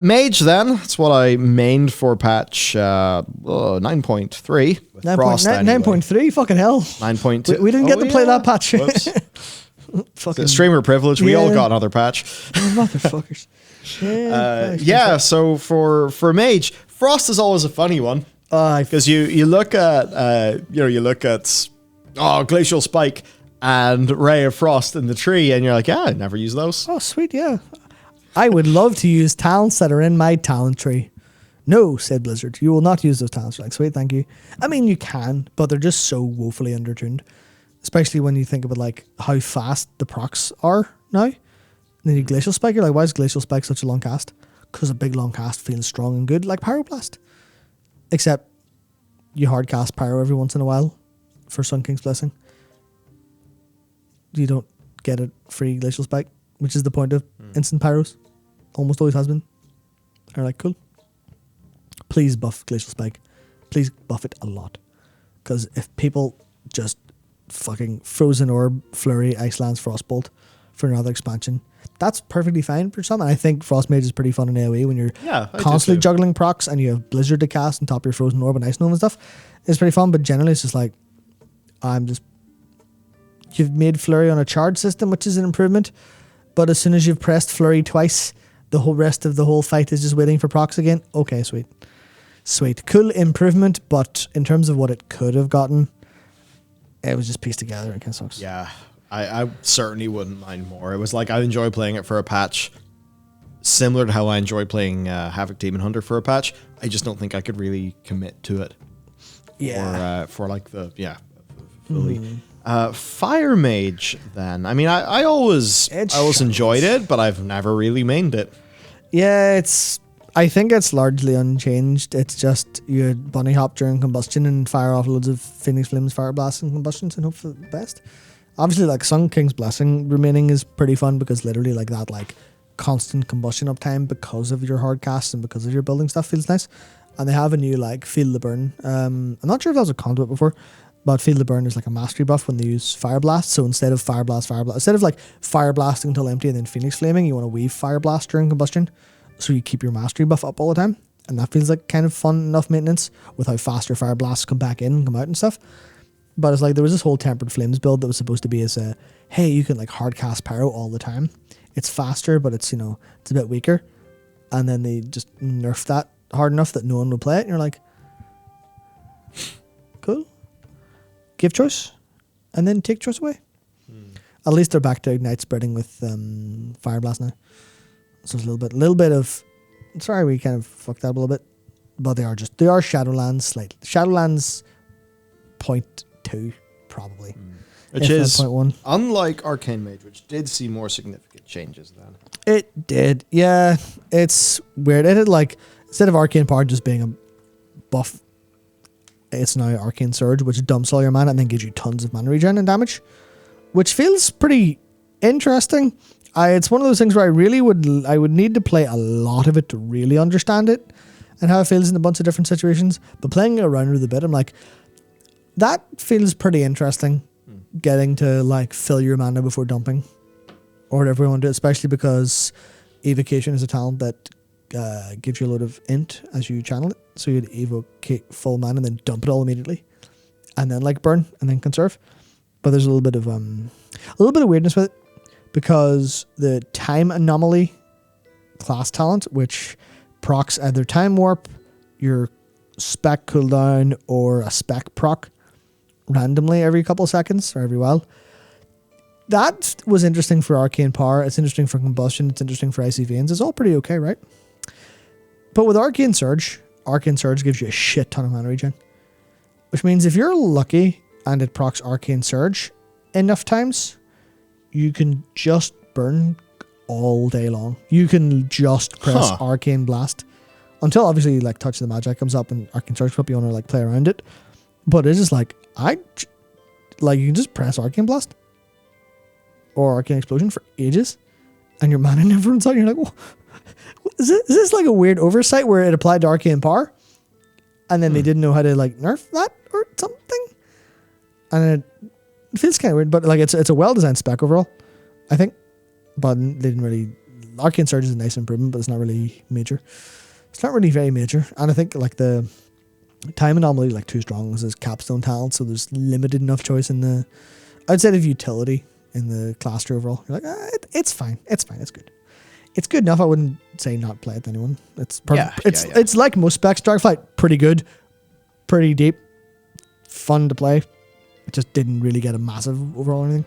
Mage then, that's what I mained for patch 9.3. 9.3, fucking hell. 9.2. We didn't get to play that patch. Fucking streamer privilege. We all got another patch. Motherfuckers. So for Mage, Frost is always a funny one. Because you look at Glacial Spike and Ray of Frost in the tree, and you're like, I never use those. Oh, sweet, yeah. I would love to use talents that are in my talent tree. No, said Blizzard. You will not use those talents. Like, sweet, thank you. I mean, you can, but they're just so woefully undertuned. Especially when you think about like how fast the procs are now. And then you Glacial Spike, you're like, why is Glacial Spike such a long cast? Because a big long cast feels strong and good, like Pyroblast. Except you hard cast Pyro every once in a while for Sun King's Blessing. You don't get a free Glacial Spike, which is the point of instant Pyros. Almost always has been. They're like, cool. Please buff Glacial Spike. Please buff it a lot. Because if people just fucking Frozen Orb, Flurry, Ice Lance, Frostbolt for another expansion, that's perfectly fine for some. And I think Frost Mage is pretty fun in AoE when you're constantly juggling procs and you have Blizzard to cast on top of your Frozen Orb and Ice Gnome and stuff. It's pretty fun, but generally it's just like, you've made Flurry on a charge system, which is an improvement, but as soon as you've pressed Flurry twice, the whole rest of the whole fight is just waiting for procs again. Okay, sweet. Cool improvement, but in terms of what it could have gotten, it was just pieced together. It kind of sucks. Yeah, I certainly wouldn't mind more. It was like I enjoy playing it for a patch, similar to how I enjoy playing Havoc Demon Hunter for a patch. I just don't think I could really commit to it. Yeah. For like the fully. Fire Mage then. I mean, I always enjoyed it, but I've never really mained it. Yeah, I think it's largely unchanged. It's just you bunny hop during combustion and fire off loads of Phoenix Flames, Fire Blasts, and combustions and hope for the best. Obviously, like Sun King's Blessing remaining is pretty fun because literally like that like constant combustion uptime because of your hard cast and because of your building stuff feels nice. And they have a new like Feel the Burn. I'm not sure if that was a conduit before, but Feel the Burn is like a mastery buff when they use Fire Blast. So instead of Fire Blast, instead of like Fire Blasting until empty and then Phoenix Flaming, you want to weave Fire Blast during combustion. So you keep your mastery buff up all the time. And that feels like kind of fun enough maintenance with how fast your Fire Blasts come back in and come out and stuff. But it's like there was this whole Tempered Flames build that was supposed to be as a, hey, you can like hard cast Pyro all the time. It's faster, but it's, it's a bit weaker. And then they just nerfed that hard enough that no one would play it. And you're like, cool. Give choice. And then take choice away. At least they're back to Ignite spreading with Fire Blast now. So it's a little bit of, sorry, we kind of fucked up a little bit, but they are Shadowlands slightly. Shadowlands 0.2 probably. Which is 0.1. Unlike Arcane Mage, which did see more significant changes then. It did, yeah. It's weird. It had like, instead of Arcane Power just being a buff, it's now Arcane Surge, which dumps all your mana and then gives you tons of mana regen and damage, which feels pretty interesting. It's one of those things where I would need to play a lot of it to really understand it and how it feels in a bunch of different situations. But playing it around with a bit, I'm like, that feels pretty interesting. Getting to like fill your mana before dumping or whatever you want to do, especially because Evocation is a talent that gives you a load of int as you channel it. So you'd evocate full mana and then dump it all immediately, and then like burn and then conserve. But there's a little bit of weirdness with it. Because the Time Anomaly class talent, which procs either Time Warp, your spec cooldown, or a spec proc randomly every couple of seconds or every while. That was interesting for Arcane Power. It's interesting for Combustion. It's interesting for Icy Veins. It's all pretty okay, right? But with Arcane Surge gives you a shit ton of mana regen. Which means if you're lucky and it procs Arcane Surge enough times, you can just burn all day long. You can just press Arcane Blast until obviously like Touch of the Magi comes up and Arcane Surge comes up. You want to like play around it, but it's just like you can just press Arcane Blast or Arcane Explosion for ages, and your mana never runs out. You're like, whoa, is this like a weird oversight where it applied to Arcane Power, and then they didn't know how to like nerf that or something, and it feels kind of weird, but like it's a well-designed spec overall, I think. But they didn't really Arcane Surge is a nice improvement, but it's not really major. It's not really very major. And I think like the time anomaly, like 2 Strongs is capstone talent, so there's limited enough choice in the outside of utility in the class tree overall. You're like, it's fine. It's good. It's good enough. I wouldn't say not play it to anyone. It's perfect. It's like most specs. Dragonflight, pretty good, pretty deep, fun to play. It just didn't really get a massive overall or anything.